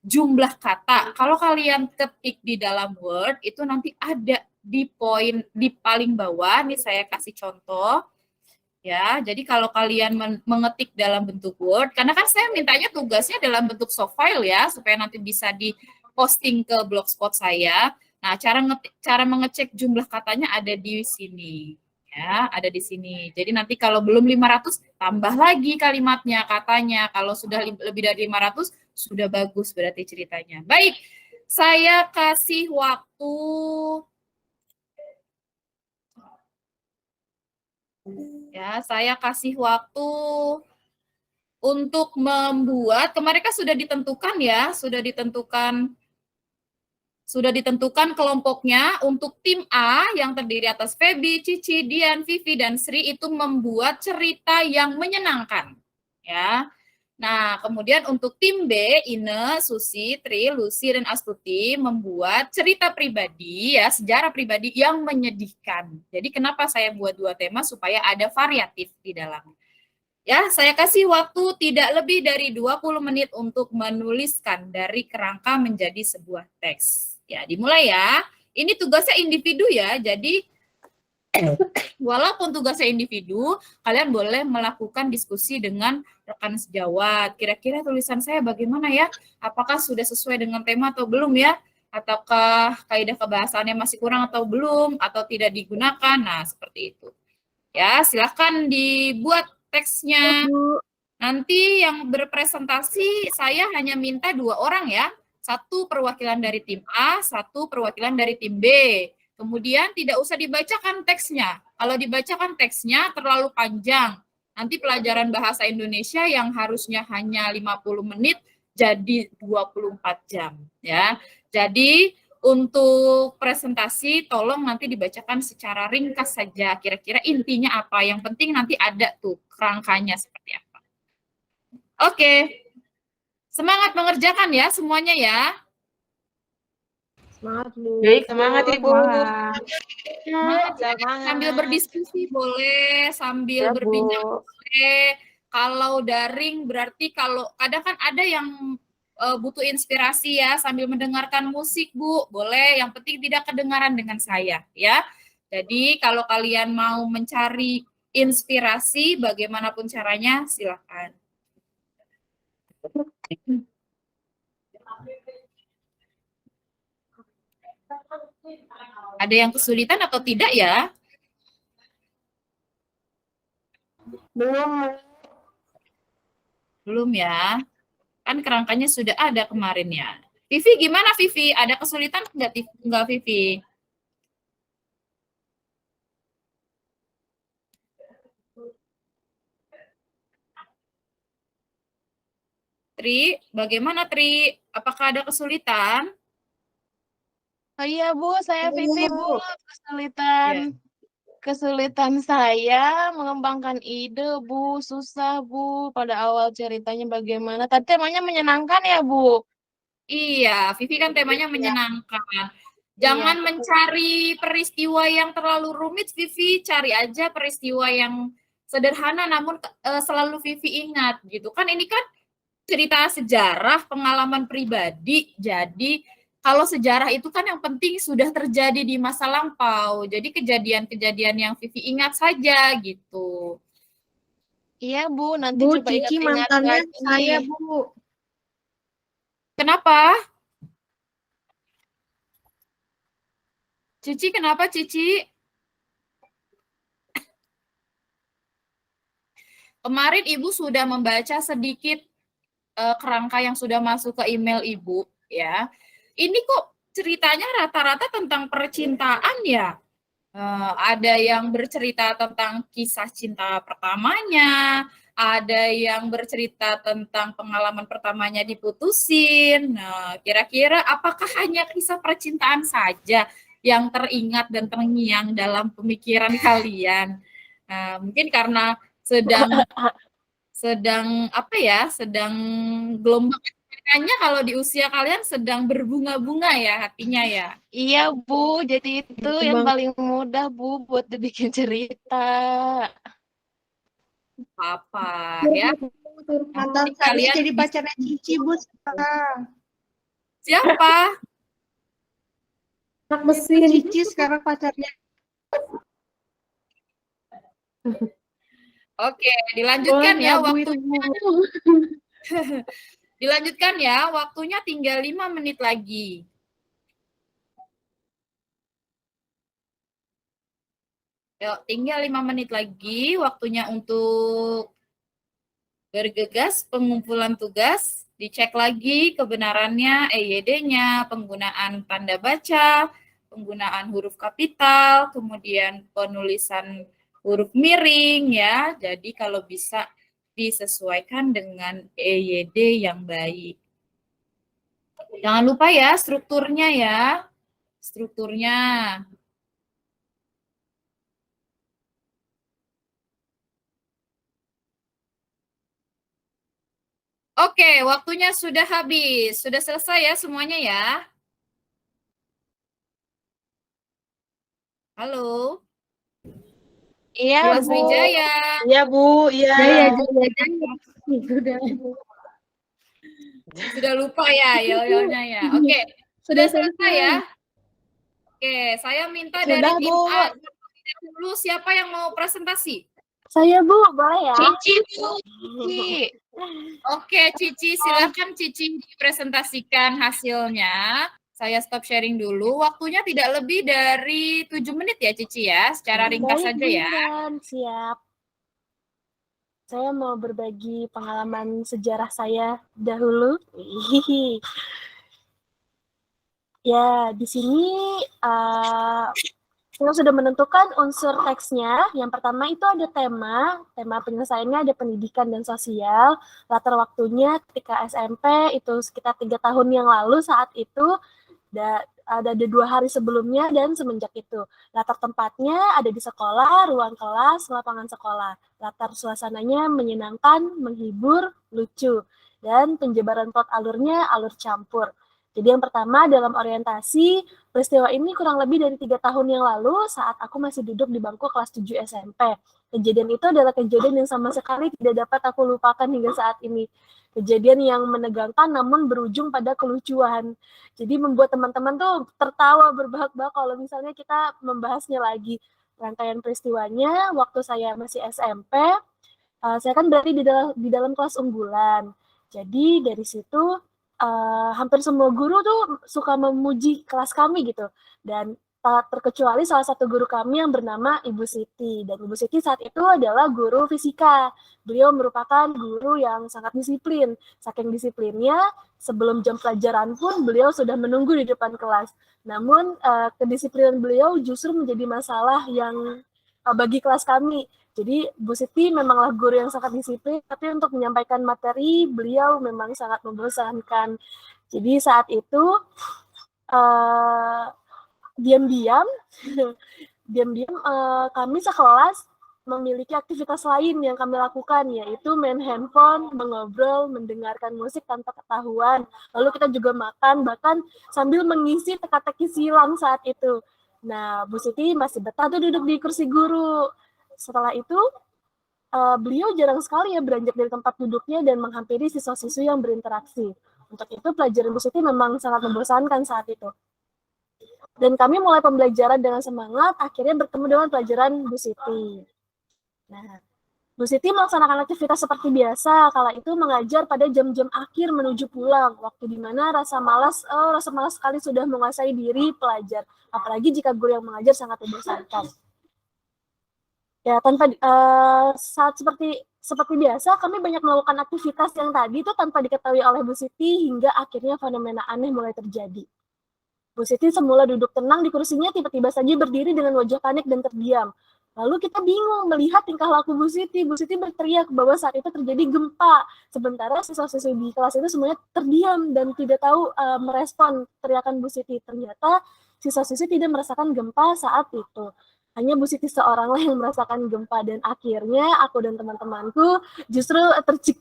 jumlah kata. Kalau kalian ketik di dalam Word, itu nanti ada di poin di paling bawah, nih saya kasih contoh. Ya, jadi kalau kalian mengetik dalam bentuk Word, karena kan saya mintanya tugasnya dalam bentuk soft file ya, supaya nanti bisa di-posting ke blogspot saya. Nah, cara mengecek jumlah katanya ada di sini. Ya, ada di sini. Jadi nanti kalau belum 500, tambah lagi kalimatnya, katanya. Kalau sudah lebih dari 500, sudah bagus berarti ceritanya. Baik, saya kasih waktu untuk membuat, kemarin kan sudah ditentukan ya, sudah ditentukan kelompoknya. Untuk tim A yang terdiri atas Feby, Cici, Dian, Vivi, dan Sri itu membuat cerita yang menyenangkan. Ya. Nah, kemudian untuk tim B, Ine, Susi, Tri, Lucy, dan Astuti membuat cerita pribadi, ya, sejarah pribadi yang menyedihkan. Jadi kenapa saya buat 2 tema? Supaya ada variatif di dalamnya. Ya, saya kasih waktu tidak lebih dari 20 menit untuk menuliskan dari kerangka menjadi sebuah teks. Ya, dimulai ya. Ini tugasnya individu ya, jadi walaupun tugasnya individu, kalian boleh melakukan diskusi dengan rekan sejawat. Kira-kira tulisan saya bagaimana ya? Apakah sudah sesuai dengan tema atau belum ya? Ataukah kaidah kebahasaannya masih kurang atau belum? Atau tidak digunakan? Nah, seperti itu. Ya, silakan dibuat teksnya. Nanti yang berpresentasi saya hanya minta 2 orang ya. 1 perwakilan dari tim A, 1 perwakilan dari tim B. Kemudian tidak usah dibacakan teksnya. Kalau dibacakan teksnya terlalu panjang. Nanti pelajaran bahasa Indonesia yang harusnya hanya 50 menit jadi 24 jam ya. Jadi untuk presentasi tolong nanti dibacakan secara ringkas saja. Kira-kira intinya apa? Yang penting nanti ada tuh kerangkanya seperti apa. Oke. Semangat mengerjakan ya semuanya ya. Semangat, Bu. Baik, semangat Ibu. Semangat. Sambil berdiskusi boleh, sambil berbincang boleh. Kalau daring berarti kalau kadang kan ada yang butuh inspirasi ya, sambil mendengarkan musik Bu, boleh. Yang penting tidak kedengaran dengan saya ya. Jadi kalau kalian mau mencari inspirasi bagaimanapun caranya silakan. Ada yang kesulitan atau tidak ya? Belum ya. Kan kerangkanya sudah ada kemarin ya. Vivi gimana Vivi? Ada kesulitan enggak Vivi? Tri, bagaimana Tri? Apakah ada kesulitan? Oh iya Bu, saya Vivi Bu. Kesulitan saya mengembangkan ide Bu, susah Bu. Pada awal ceritanya bagaimana? Tadi temanya menyenangkan ya Bu? Iya, Vivi kan temanya menyenangkan. Jangan mencari peristiwa yang terlalu rumit, Vivi. Cari aja peristiwa yang sederhana namun selalu Vivi ingat gitu. Kan ini kan cerita sejarah, pengalaman pribadi. Jadi kalau sejarah itu kan yang penting sudah terjadi di masa lampau. Jadi kejadian-kejadian yang Vivi ingat saja gitu. Iya, Bu. Nanti Bu, coba Cici ingat-ingat mantannya lagi. saya, Bu. Kenapa? Cici, kenapa Cici? Kemarin Ibu sudah membaca sedikit kerangka yang sudah masuk ke email Ibu, ya. Ini kok ceritanya rata-rata tentang percintaan ya? Ada yang bercerita tentang kisah cinta pertamanya, ada yang bercerita tentang pengalaman pertamanya diputusin. Nah, kira-kira apakah hanya kisah percintaan saja yang teringat dan terngiang dalam pemikiran kalian? Mungkin karena sedang apa ya, sedang gelombang ceritanya kalau di usia kalian sedang berbunga-bunga ya hatinya ya. Iya, Bu. Jadi itu yang paling mudah, Bu, buat dibikin cerita. Apa ya? Mantan saya Kalian jadi pacarnya Cici, Bu, sekarang. siapa? Anak mesin. Cici sekarang pacarnya. Oke, dilanjutkan ya Bu, waktunya. Dilanjutkan ya, waktunya tinggal 5 menit lagi. Yuk, tinggal 5 menit lagi waktunya untuk bergegas pengumpulan tugas, dicek lagi kebenarannya, EYD-nya, penggunaan tanda baca, penggunaan huruf kapital, kemudian penulisan huruf miring ya. Jadi kalau bisa disesuaikan dengan EYD yang baik. Jangan lupa ya strukturnya ya. Strukturnya. Oke, waktunya sudah habis. Sudah selesai ya semuanya ya? Halo? Iya, Bu. Wijaya. Iya, Bu. Iya. Sudah lupa ya yel-yelnya ya. Oke, sudah selesai ya? Oke, saya minta dari Sudah, tim Bu. A dulu siapa yang mau presentasi? Saya, Bu, boleh ya? Cici, Bu. Cici. Oke, Cici, silakan Cici dipresentasikan hasilnya. Saya stop sharing dulu. Waktunya tidak lebih dari 7 menit ya, Cici ya. Secara ringkas Baik, saja ya. Bun, siap. Saya mau berbagi pengalaman sejarah saya dahulu. Ya, di sini saya sudah menentukan unsur teksnya. Yang pertama itu ada tema penyelesaiannya ada pendidikan dan sosial. Latar waktunya ketika SMP itu sekitar 3 tahun yang lalu saat itu. Ada 2 hari sebelumnya dan semenjak itu. Latar tempatnya ada di sekolah, ruang kelas, lapangan sekolah. Latar suasananya menyenangkan, menghibur, lucu. Dan penjabaran plot alurnya alur campur. Jadi yang pertama dalam orientasi, peristiwa ini kurang lebih dari 3 tahun yang lalu saat aku masih duduk di bangku kelas 7 SMP. Kejadian itu adalah kejadian yang sama sekali tidak dapat aku lupakan hingga saat ini. Kejadian yang menegangkan namun berujung pada kelucuan. Jadi membuat teman-teman tuh tertawa berbahak-bahak kalau misalnya kita membahasnya lagi. Rangkaian peristiwanya waktu saya masih SMP, saya kan berarti di dalam kelas unggulan. Jadi dari situ hampir semua guru tuh suka memuji kelas kami gitu. Dan tak terkecuali salah satu guru kami yang bernama Ibu Siti. Dan Ibu Siti saat itu adalah guru fisika. Beliau merupakan guru yang sangat disiplin. Saking disiplinnya, sebelum jam pelajaran pun beliau sudah menunggu di depan kelas. Namun kedisiplinan beliau justru menjadi masalah yang bagi kelas kami. Jadi Bu Siti memanglah guru yang sangat disiplin, tapi untuk menyampaikan materi beliau memang sangat membosankan. Jadi saat itu diam-diam kami sekelas memiliki aktivitas lain yang kami lakukan, yaitu main handphone, mengobrol, mendengarkan musik tanpa ketahuan. Lalu kita juga makan, bahkan sambil mengisi teka-teki silang saat itu. Nah, Bu Siti masih betah tuh duduk di kursi guru. Setelah itu, beliau jarang sekali ya beranjak dari tempat duduknya dan menghampiri siswa-siswi yang berinteraksi. Untuk itu, pelajaran Bu Siti memang sangat membosankan saat itu. Dan kami mulai pembelajaran dengan semangat, akhirnya bertemu dengan pelajaran Bu Siti. Nah, Bu Siti melaksanakan aktivitas seperti biasa, kala itu mengajar pada jam-jam akhir menuju pulang, waktu di mana rasa malas sekali sudah menguasai diri pelajar, apalagi jika guru yang mengajar sangat membosankan. Ya, saat seperti biasa, kami banyak melakukan aktivitas yang tadi itu tanpa diketahui oleh Bu Siti, hingga akhirnya fenomena aneh mulai terjadi. Bu Siti semula duduk tenang di kursinya, tiba-tiba saja berdiri dengan wajah panik dan terdiam. Lalu kita bingung melihat tingkah laku Bu Siti. Bu Siti berteriak bahwa saat itu terjadi gempa. Sementara siswa-siswi di kelas itu semuanya terdiam dan tidak tahu merespon teriakan Bu Siti. Ternyata siswa-siswi tidak merasakan gempa saat itu. Hanya Bu Siti seoranglah yang merasakan gempa, dan akhirnya aku dan teman-temanku justru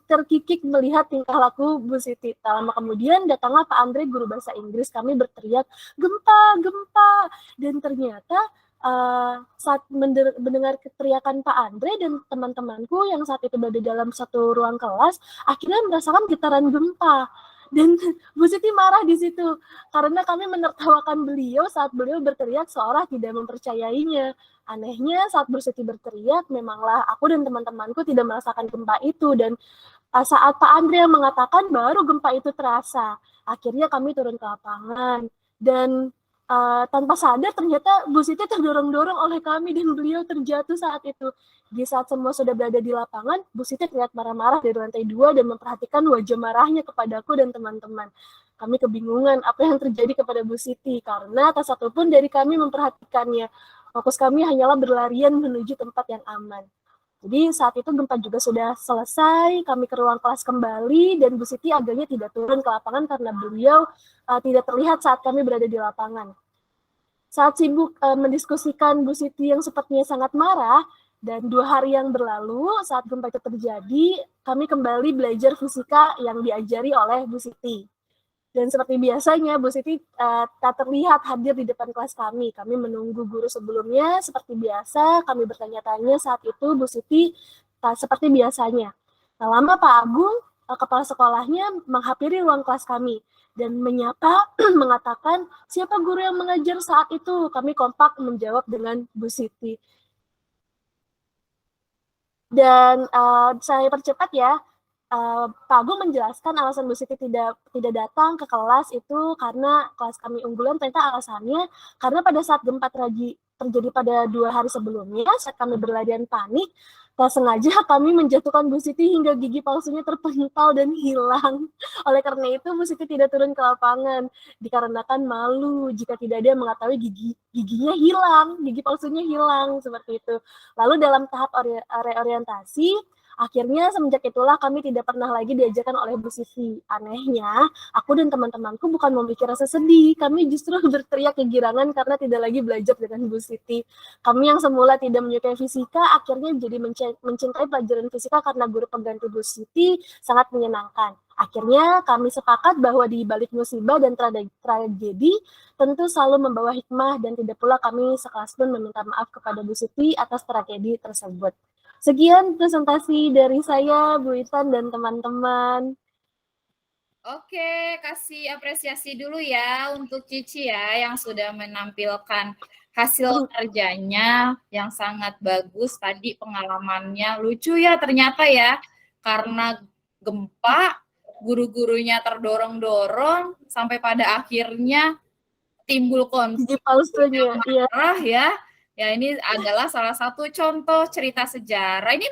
terkikik melihat tingkah laku Bu Siti. Tak lama kemudian datanglah Pak Andre, guru bahasa Inggris. Kami berteriak, gempa, gempa. Dan ternyata saat mendengar teriakan Pak Andre dan teman-temanku yang saat itu berada dalam satu ruang kelas, akhirnya merasakan getaran gempa. Dan Bu Siti marah di situ karena kami menertawakan beliau saat beliau berteriak seolah tidak mempercayainya. Anehnya saat Bu Siti berteriak, memanglah aku dan teman-temanku tidak merasakan gempa itu, dan saat Pak Andre yang mengatakan baru gempa itu terasa. Akhirnya kami turun ke lapangan dan tanpa sadar ternyata Bu Siti terdorong-dorong oleh kami dan beliau terjatuh saat itu. Di saat semua sudah berada di lapangan, Bu Siti terlihat marah-marah dari lantai 2 dan memperhatikan wajah marahnya kepadaku dan teman-teman. Kami kebingungan apa yang terjadi kepada Bu Siti karena tak satu pun dari kami memperhatikannya. Fokus kami hanyalah berlarian menuju tempat yang aman. Jadi saat itu gempa juga sudah selesai, kami ke ruang kelas kembali, dan Bu Siti agaknya tidak turun ke lapangan karena beliau tidak terlihat saat kami berada di lapangan. Saat sibuk mendiskusikan Bu Siti yang sepertinya sangat marah, dan 2 hari yang berlalu saat gempa itu terjadi, kami kembali belajar fisika yang diajari oleh Bu Siti. Dan seperti biasanya, Bu Siti tak terlihat hadir di depan kelas kami. Kami menunggu guru sebelumnya, seperti biasa, kami bertanya-tanya saat itu Bu Siti tak seperti biasanya. Tak lama Pak Agung, kepala sekolahnya, menghampiri ruang kelas kami dan menyapa, mengatakan, siapa guru yang mengajar saat itu? Kami kompak menjawab dengan Bu Siti. Dan saya percepat ya, Pak Agung menjelaskan alasan Bu Siti tidak datang ke kelas itu karena kelas kami unggulan. Ternyata alasannya karena pada saat gempa terjadi pada 2 hari sebelumnya, saat kami berlarian panik, tak sengaja kami menjatuhkan Bu Siti hingga gigi palsunya terpental dan hilang. Oleh karena itu, Bu Siti tidak turun ke lapangan, dikarenakan malu jika tidak ada yang mengetahui giginya hilang, gigi palsunya hilang, seperti itu. Lalu dalam tahap reorientasi, akhirnya semenjak itulah kami tidak pernah lagi diajarkan oleh Bu Siti. Anehnya, aku dan teman-temanku bukan memiliki rasa sedih, kami justru berteriak kegirangan karena tidak lagi belajar dengan Bu Siti. Kami yang semula tidak menyukai fisika, akhirnya jadi mencintai pelajaran fisika karena guru pengganti Bu Siti sangat menyenangkan. Akhirnya kami sepakat bahwa di balik musibah dan tragedi tentu selalu membawa hikmah, dan tidak pula kami sekelas pun meminta maaf kepada Bu Siti atas tragedi tersebut. Sekian presentasi dari saya, Bu Isan dan teman-teman. Oke, kasih apresiasi dulu ya untuk Cici ya yang sudah menampilkan hasil kerjanya yang sangat bagus. Tadi pengalamannya lucu ya ternyata ya, karena gempa guru-gurunya terdorong-dorong sampai pada akhirnya timbul konflik marah ya. Ya, ini adalah salah satu contoh cerita sejarah. Ini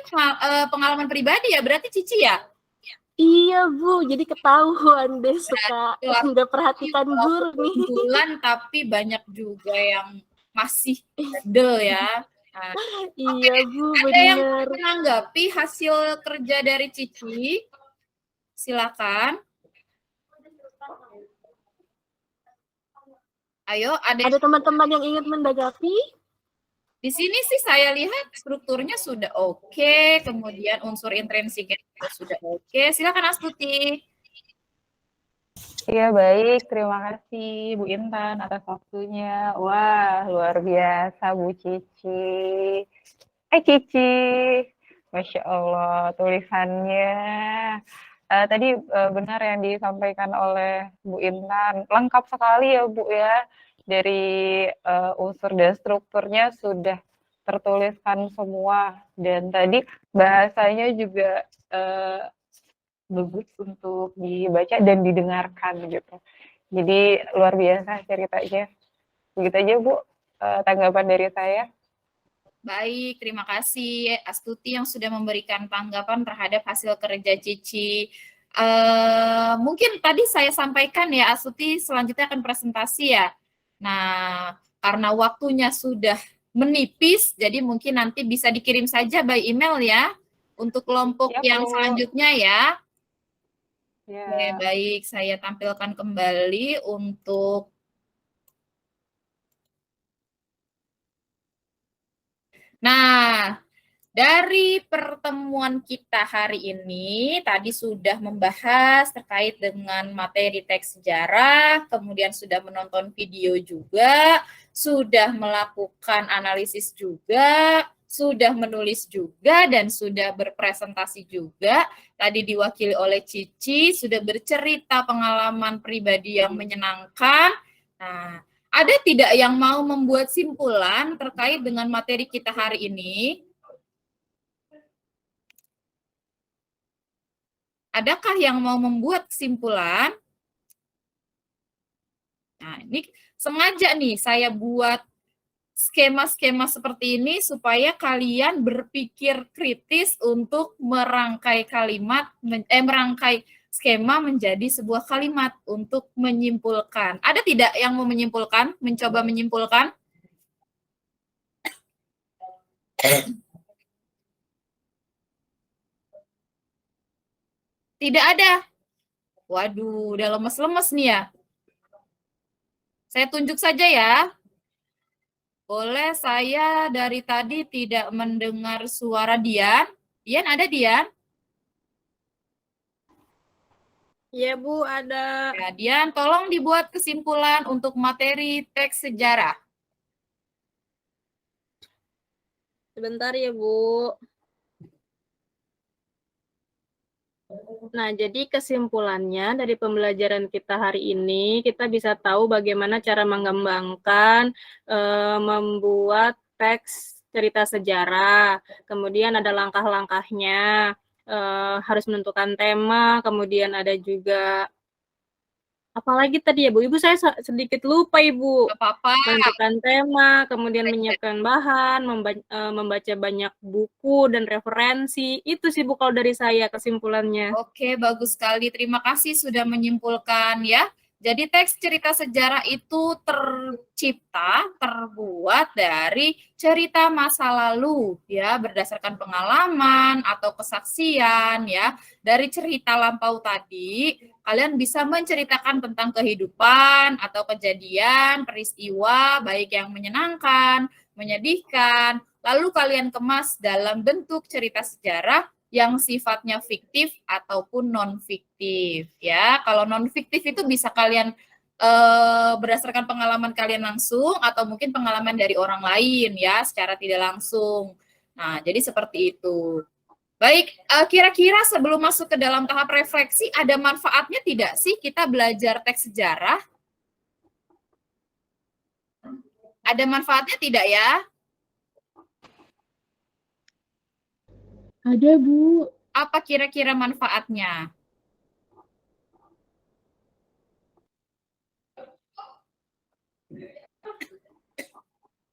pengalaman pribadi ya, berarti Cici ya? Iya Bu, jadi ketahuan deh suka nggak perhatikan guru nih. Bulan tapi banyak juga yang masih ya. Nah, iya Bu, ada benar. yang menanggapi hasil kerja dari Cici? Silakan. Ayo, ada teman-teman yang ingin menanggapi? Di sini sih saya lihat strukturnya sudah oke, kemudian unsur intrinsiknya juga sudah oke. Silakan Astuti. Iya baik, terima kasih Bu Intan atas waktunya. Wah, luar biasa Bu Cici. Cici, Masya Allah tulisannya. Tadi benar yang disampaikan oleh Bu Intan, lengkap sekali ya Bu ya. Dari unsur dan strukturnya sudah tertuliskan semua. Dan tadi bahasanya juga bagus untuk dibaca dan didengarkan gitu. Jadi luar biasa ceritanya. Begitu aja Bu, tanggapan dari saya. Baik, terima kasih Astuti yang sudah memberikan tanggapan terhadap hasil kerja Cici. Mungkin tadi saya sampaikan ya, Astuti selanjutnya akan presentasi ya. Nah, karena waktunya sudah menipis, jadi mungkin nanti bisa dikirim saja by email ya, untuk kelompok Ya, yang Bu. selanjutnya ya. Ya. Oke, baik, saya tampilkan kembali untuk Nah, dari pertemuan kita hari ini, tadi sudah membahas terkait dengan materi teks sejarah, kemudian sudah menonton video juga, sudah melakukan analisis juga, sudah menulis juga, dan sudah berpresentasi juga. Tadi diwakili oleh Cici, sudah bercerita pengalaman pribadi yang menyenangkan. Nah, ada tidak yang mau membuat simpulan terkait dengan materi kita hari ini? Adakah yang mau membuat kesimpulan? Nah, ini sengaja nih saya buat skema-skema seperti ini supaya kalian berpikir kritis untuk merangkai kalimat, merangkai skema menjadi sebuah kalimat untuk menyimpulkan. Ada tidak yang mau menyimpulkan, mencoba menyimpulkan? Tidak ada. Waduh, udah lemes-lemes nih ya. Saya tunjuk saja ya. Boleh, saya dari tadi tidak mendengar suara Dian. Dian, ada Dian? Iya Bu, ada. Ya, Dian, tolong dibuat kesimpulan untuk materi teks sejarah. Sebentar ya Bu. Nah, jadi kesimpulannya dari pembelajaran kita hari ini, kita bisa tahu bagaimana cara mengembangkan, membuat teks cerita sejarah. Kemudian ada langkah-langkahnya, harus menentukan tema, kemudian ada juga apalagi tadi ya Bu? Ibu saya sedikit lupa Ibu. Gak apa-apa. Menentukan tema, kemudian menyiapkan bahan, membaca banyak buku dan referensi. Itu sih Bu kalau dari saya kesimpulannya. Oke, bagus sekali. Terima kasih sudah menyimpulkan ya. Jadi teks cerita sejarah itu terbuat dari cerita masa lalu ya, berdasarkan pengalaman atau kesaksian ya. Dari cerita lampau tadi, kalian bisa menceritakan tentang kehidupan atau kejadian, peristiwa baik yang menyenangkan, menyedihkan, lalu kalian kemas dalam bentuk cerita sejarah yang sifatnya fiktif ataupun non-fiktif ya. Kalau non-fiktif itu bisa kalian berdasarkan pengalaman kalian langsung atau mungkin pengalaman dari orang lain ya secara tidak langsung. Nah, jadi seperti itu. Baik, kira-kira sebelum masuk ke dalam tahap refleksi ada manfaatnya tidak sih kita belajar teks sejarah? Ada manfaatnya tidak ya? Ada, Bu. Apa kira-kira manfaatnya?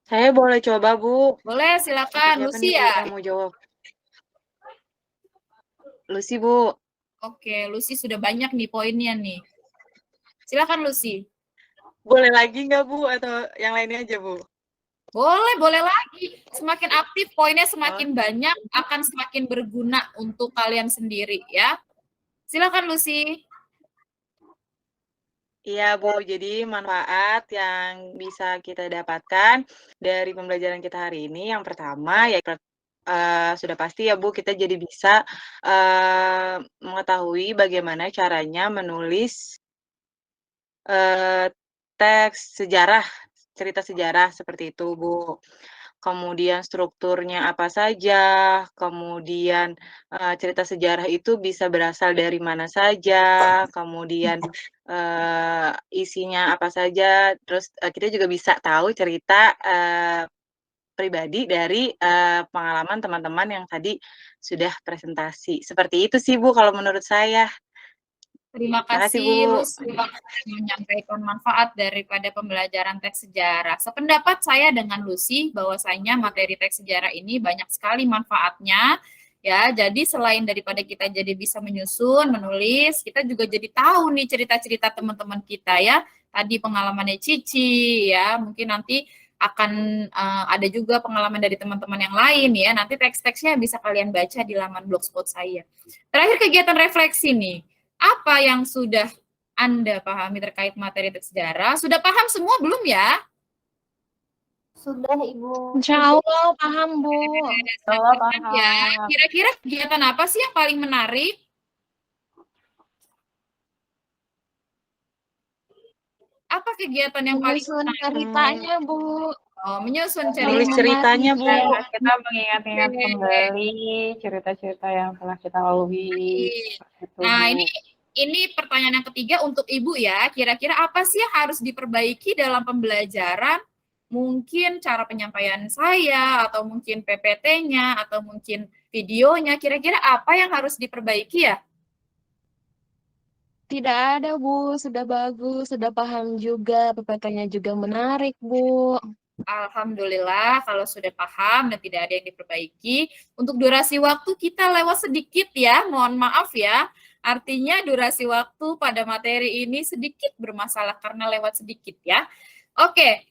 Saya boleh coba, Bu. Boleh, silakan. Lucy ya? Yang mau jawab. Lucy, Bu. Oke, Lucy sudah banyak nih poinnya nih. Silakan, Lucy. Boleh lagi nggak, Bu? Atau yang lainnya aja, Bu? Boleh lagi. Semakin aktif, poinnya semakin banyak, akan semakin berguna untuk kalian sendiri ya. Silakan Lucy. Iya, Bu. Jadi manfaat yang bisa kita dapatkan dari pembelajaran kita hari ini yang pertama ya sudah pasti ya, Bu, kita jadi bisa, mengetahui bagaimana caranya menulis, teks sejarah, cerita sejarah seperti itu, Bu. Kemudian strukturnya apa saja, kemudian, cerita sejarah itu bisa berasal dari mana saja, kemudian, isinya apa saja, terus, kita juga bisa tahu cerita, pribadi dari, pengalaman teman-teman yang tadi sudah presentasi. Seperti itu sih, Bu, kalau menurut saya. Terima Makasih, kasih Bu. Lucy menyampaikan manfaat daripada pembelajaran teks sejarah. Sependapat saya dengan Lucy bahwasanya materi teks sejarah ini banyak sekali manfaatnya ya. Jadi selain daripada kita jadi bisa menyusun, menulis, kita juga jadi tahu nih cerita-cerita teman-teman kita ya. Tadi pengalamannya Cici ya, mungkin nanti akan ada juga pengalaman dari teman-teman yang lain ya. Nanti teks-teksnya bisa kalian baca di laman blogspot saya. Terakhir kegiatan refleksi nih. Apa yang sudah Anda pahami terkait materi teks sejarah? Sudah paham semua belum ya? Sudah, Ibu. Insya Allah paham, Bu. Allah Ya, paham. kira-kira kegiatan apa sih yang paling menarik? Apa kegiatan yang paling Menyusun menarik? ceritanya, Bu. Oh, menyusun Nulis cerita. ceritanya, Bu. Ya, kita mengingat-ingat kembali cerita-cerita yang pernah kita lalui. Seperti itu, Nah, Bu. ini pertanyaan yang ketiga untuk Ibu ya. Kira-kira apa sih yang harus diperbaiki dalam pembelajaran? Mungkin cara penyampaian saya, atau mungkin PPT-nya, atau mungkin videonya. Kira-kira apa yang harus diperbaiki ya? Tidak ada, Bu. Sudah bagus, sudah paham juga. PPT-nya juga menarik, Bu. Alhamdulillah kalau sudah paham dan tidak ada yang diperbaiki. Untuk durasi waktu kita lewat sedikit ya, mohon maaf ya. Artinya durasi waktu pada materi ini sedikit bermasalah karena lewat sedikit ya. Oke,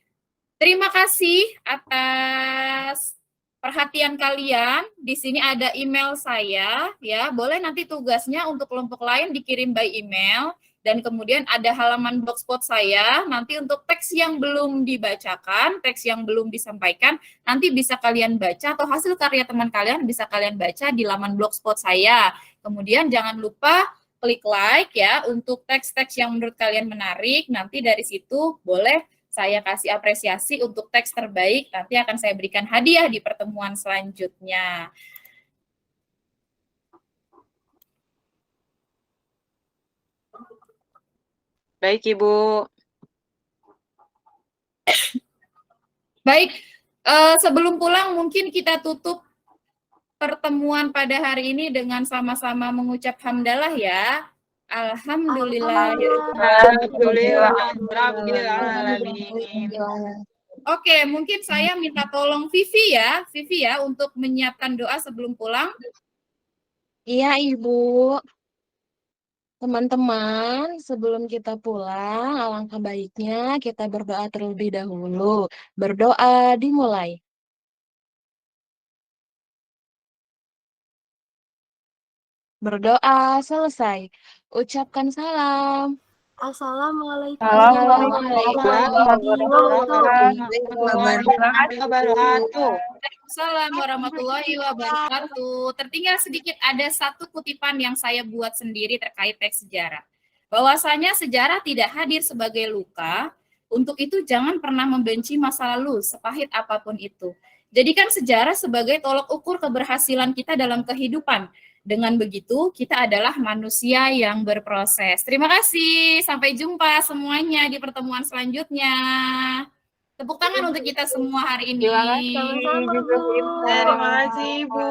terima kasih atas perhatian kalian. Di sini ada email saya ya. Boleh nanti tugasnya untuk kelompok lain dikirim by email. Dan kemudian ada halaman blogspot saya, nanti untuk teks yang belum dibacakan, teks yang belum disampaikan, nanti bisa kalian baca, atau hasil karya teman kalian bisa kalian baca di laman blogspot saya. Kemudian jangan lupa klik like ya, untuk teks-teks yang menurut kalian menarik, nanti dari situ boleh saya kasih apresiasi untuk teks terbaik, nanti akan saya berikan hadiah di pertemuan selanjutnya. Baik, Ibu. Baik, sebelum pulang mungkin kita tutup pertemuan pada hari ini dengan sama-sama mengucap hamdalah ya. Alhamdulillah. Oke, mungkin saya minta tolong Vivi ya, untuk menyiapkan doa sebelum pulang. Iya, Ibu. Teman-teman, sebelum kita pulang, alangkah baiknya kita berdoa terlebih dahulu. Berdoa dimulai. Berdoa selesai. Ucapkan salam. Assalamualaikum Waalaikumsalam warahmatullahi wabarakatuh. Tertinggal sedikit ada satu kutipan yang saya buat sendiri terkait teks sejarah. Bahwasanya sejarah tidak hadir sebagai luka, untuk itu jangan pernah membenci masa lalu sepahit apapun itu. Jadikan sejarah sebagai tolok ukur keberhasilan kita dalam kehidupan. Dengan begitu, kita adalah manusia yang berproses. Terima kasih. Sampai jumpa semuanya di pertemuan selanjutnya. Tepuk tangan untuk kita semua hari ini. Terima kasih, Bu. Terima kasih, Bu.